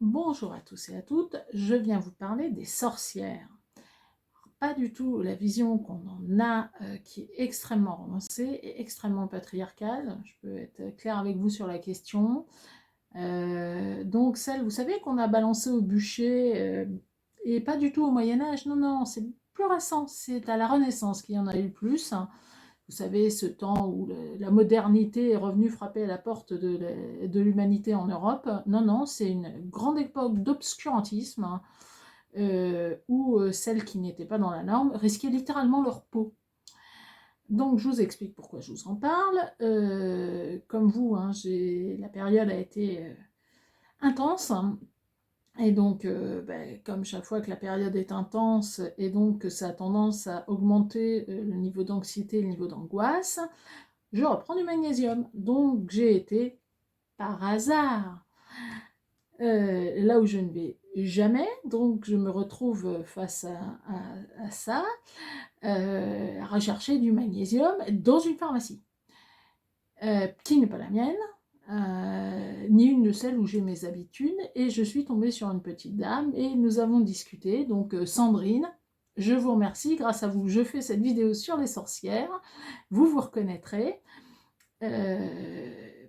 Bonjour à tous et à toutes, je viens vous parler des sorcières. Pas du tout la vision qu'on en a qui est extrêmement romancée et extrêmement patriarcale. Je peux être claire avec vous sur la question. Donc celle, vous savez, qu'on a balancée au bûcher et pas du tout au Moyen-Âge. Non, non, c'est plus récent. C'est à la Renaissance qu'il y en a eu le plus. Vous savez, ce temps où la modernité est revenue frapper à la porte de l'humanité en Europe. Non, non, c'est une grande époque d'obscurantisme où celles qui n'étaient pas dans la norme risquaient littéralement leur peau. Donc je vous explique pourquoi je vous en parle. Comme vous, hein, la période a été intense. Et donc, comme chaque fois que la période est intense, et donc que ça a tendance à augmenter le niveau d'anxiété, le niveau d'angoisse, je reprends du magnésium. Donc j'ai été, par hasard, là où je ne vais jamais, donc je me retrouve face à ça, à rechercher du magnésium dans une pharmacie, qui n'est pas la mienne, ni une de celles où j'ai mes habitudes, et je suis tombée sur une petite dame, et nous avons discuté, donc Sandrine, je vous remercie, grâce à vous, je fais cette vidéo sur les sorcières, vous vous reconnaîtrez,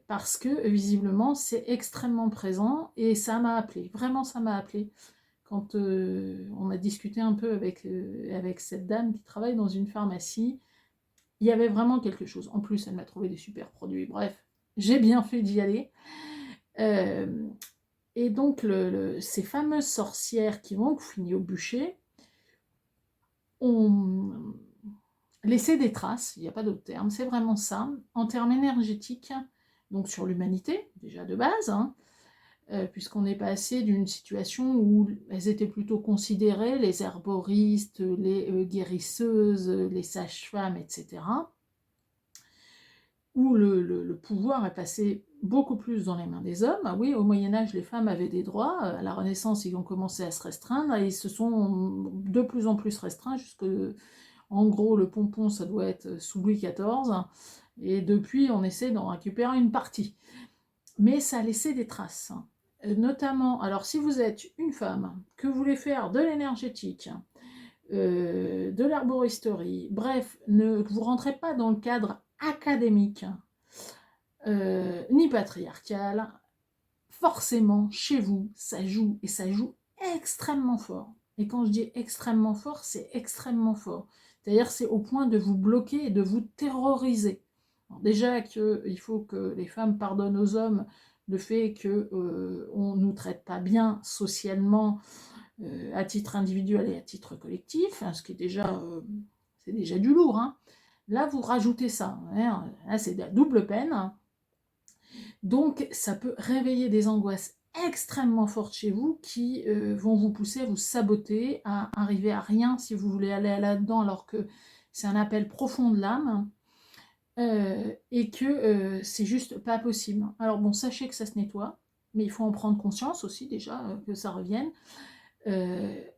parce que visiblement c'est extrêmement présent et ça m'a appelé, vraiment ça m'a appelé. Quand on a discuté un peu avec cette dame qui travaille dans une pharmacie, il y avait vraiment quelque chose. En plus, elle m'a trouvé des super produits. Bref, j'ai bien fait d'y aller. Euh, et donc, ces fameuses sorcières qui vont finir au bûcher ont laissé des traces, il n'y a pas d'autre terme, c'est vraiment ça, en termes énergétiques, donc sur l'humanité, déjà de base, hein, puisqu'on est passé d'une situation où elles étaient plutôt considérées, les herboristes, les guérisseuses, les sages-femmes, etc., où le pouvoir est passé beaucoup plus dans les mains des hommes. Ah oui, au Moyen-Âge, les femmes avaient des droits, à la Renaissance, ils ont commencé à se restreindre, et ils se sont de plus en plus restreints, jusque, en gros, le pompon, ça doit être sous Louis XIV, et depuis, on essaie d'en récupérer une partie. Mais ça a laissé des traces. Notamment, alors si vous êtes une femme, que vous voulez faire de l'énergétique, de l'herboristerie, bref, ne vous rentrez pas dans le cadre académique, ni patriarcal, forcément, chez vous, ça joue, et ça joue extrêmement fort. Et quand je dis extrêmement fort, c'est extrêmement fort. C'est-à-dire c'est au point de vous bloquer et de vous terroriser. Alors déjà qu'il faut que les femmes pardonnent aux hommes le fait qu'on ne nous traite pas bien socialement à titre individuel et à titre collectif, hein, ce qui est déjà, c'est déjà du lourd. Hein. Là, vous rajoutez ça. Hein, là, c'est de la double peine. Donc, ça peut réveiller des angoisses extrêmement fortes chez vous qui vont vous pousser à vous saboter, à arriver à rien si vous voulez aller là-dedans alors que c'est un appel profond de l'âme et que c'est juste pas possible. Alors bon, sachez que ça se nettoie, mais il faut en prendre conscience aussi déjà que ça revienne.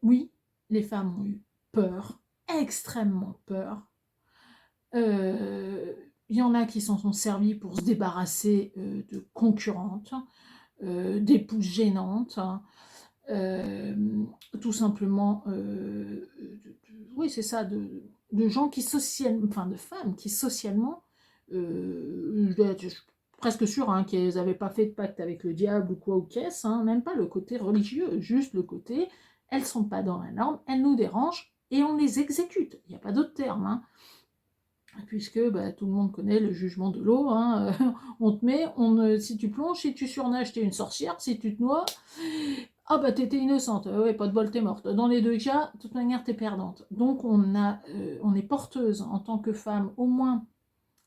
Oui, les femmes ont eu peur, extrêmement peur. Il y en a qui s'en sont servis pour se débarrasser de concurrentes, d'épouses gênantes, euh, tout simplement, oui c'est ça, de gens qui socialement, enfin de femmes qui socialement, je suis presque sûre hein, qu'elles n'avaient pas fait de pacte avec le diable ou quoi ou qu'est-ce, hein, même pas le côté religieux, juste le côté, elles sont pas dans la norme, elles nous dérangent et on les exécute, il n'y a pas d'autre terme, hein puisque tout le monde connaît le jugement de l'eau, hein, on te met, si tu plonges, si tu surnages, t'es une sorcière, si tu te noies, ah bah t'étais innocente, ouais, pas de bol, t'es morte. Dans les deux cas, de toute manière, t'es perdante. Donc on est porteuse en tant que femme, au moins,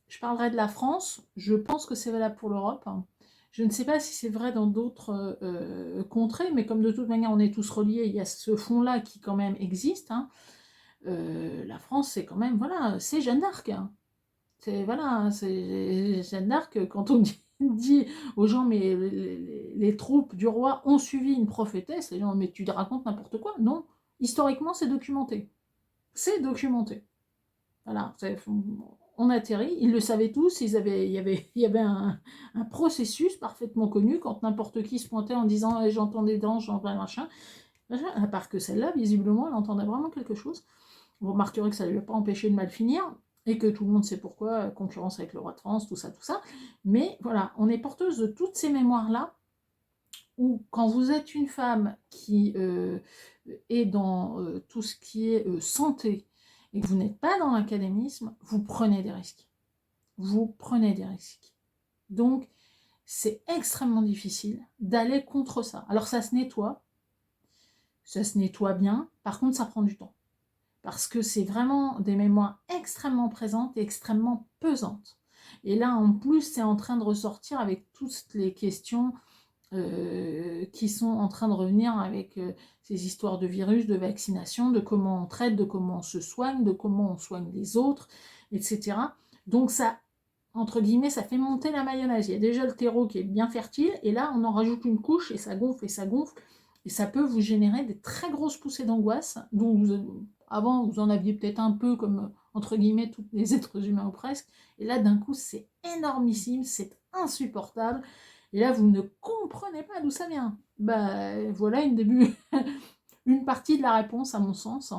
je parlerai de la France, je pense que c'est valable pour l'Europe, hein. Je ne sais pas si c'est vrai dans d'autres contrées, mais comme de toute manière on est tous reliés, il y a ce fond-là qui quand même existe, hein. La France, c'est quand même, voilà, c'est Jeanne d'Arc, hein. C'est voilà, c'est Jeanne d'Arc, quand on dit aux gens, mais les troupes du roi ont suivi une prophétesse, les gens, mais tu racontes n'importe quoi. Non, historiquement, c'est documenté. C'est documenté. Voilà, on atterrit, ils le savaient tous, il y avait un processus parfaitement connu, quand n'importe qui se pointait en disant j'entends des dents, j'entends machin, à part que celle-là, visiblement, elle entendait vraiment quelque chose. Vous remarquerez que ça ne lui a pas empêché de mal finir, et que tout le monde sait pourquoi, concurrence avec le roi de France, tout ça, tout ça. Mais voilà, on est porteuse de toutes ces mémoires-là, où quand vous êtes une femme qui est dans tout ce qui est santé, et que vous n'êtes pas dans l'académisme, vous prenez des risques. Vous prenez des risques. Donc, c'est extrêmement difficile d'aller contre ça. Alors, ça se nettoie bien, par contre, ça prend du temps. Parce que c'est vraiment des mémoires extrêmement présentes et extrêmement pesantes. Et là, en plus, c'est en train de ressortir avec toutes les questions qui sont en train de revenir avec ces histoires de virus, de vaccination, de comment on traite, de comment on se soigne, de comment on soigne les autres, etc. Donc ça, entre guillemets, ça fait monter la mayonnaise. Il y a déjà le terreau qui est bien fertile, et là, on en rajoute une couche, et ça gonfle, et ça gonfle, et ça peut vous générer des très grosses poussées d'angoisse, dont avant, vous en aviez peut-être un peu, comme, entre guillemets, tous les êtres humains ou presque, et là, d'un coup, c'est énormissime, c'est insupportable, et là, vous ne comprenez pas d'où ça vient. Bah, voilà une partie de la réponse, à mon sens.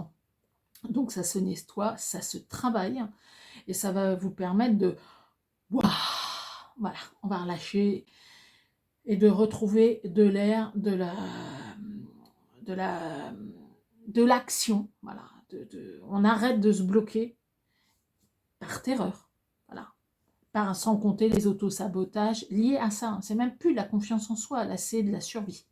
Donc, ça se nettoie, ça se travaille, et ça va vous permettre de... Waouh, voilà, on va relâcher et de retrouver de l'air, de la, de l'action. Voilà, on arrête de se bloquer par terreur. Voilà. Sans compter les autosabotages liés à ça. C'est même plus de la confiance en soi, là, c'est de la survie.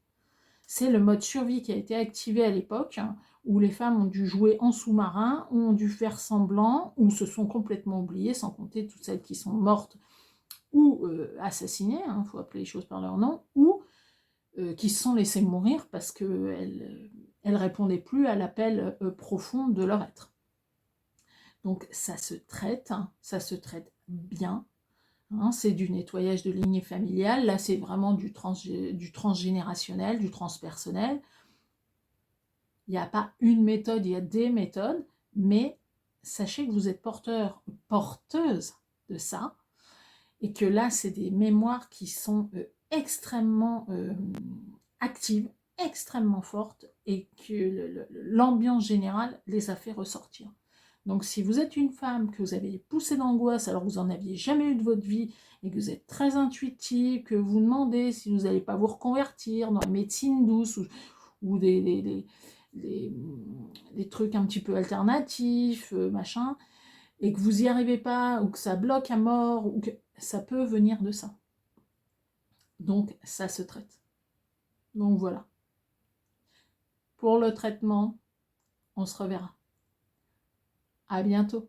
C'est le mode survie qui a été activé à l'époque, où les femmes ont dû jouer en sous-marin, ont dû faire semblant, ou se sont complètement oubliées, sans compter toutes celles qui sont mortes ou assassinées, il faut appeler les choses par leur nom, ou qui se sont laissées mourir parce qu'elles ne répondaient plus à l'appel profond de leur être. Donc ça se traite bien. C'est du nettoyage de lignée familiale. Là, c'est vraiment du transgénérationnel, du transpersonnel. Il n'y a pas une méthode, il y a des méthodes, mais sachez que vous êtes porteuse de ça, et que là, c'est des mémoires qui sont extrêmement actives, extrêmement fortes, et que l'ambiance générale les a fait ressortir. Donc si vous êtes une femme, que vous avez poussé d'angoisse alors que vous n'en aviez jamais eu de votre vie, et que vous êtes très intuitive, que vous demandez si vous n'allez pas vous reconvertir dans la médecine douce, ou des trucs un petit peu alternatifs, machin, et que vous n'y arrivez pas, ou que ça bloque à mort, ou que ça peut venir de ça. Donc ça se traite. Donc voilà. Pour le traitement, on se reverra. À bientôt.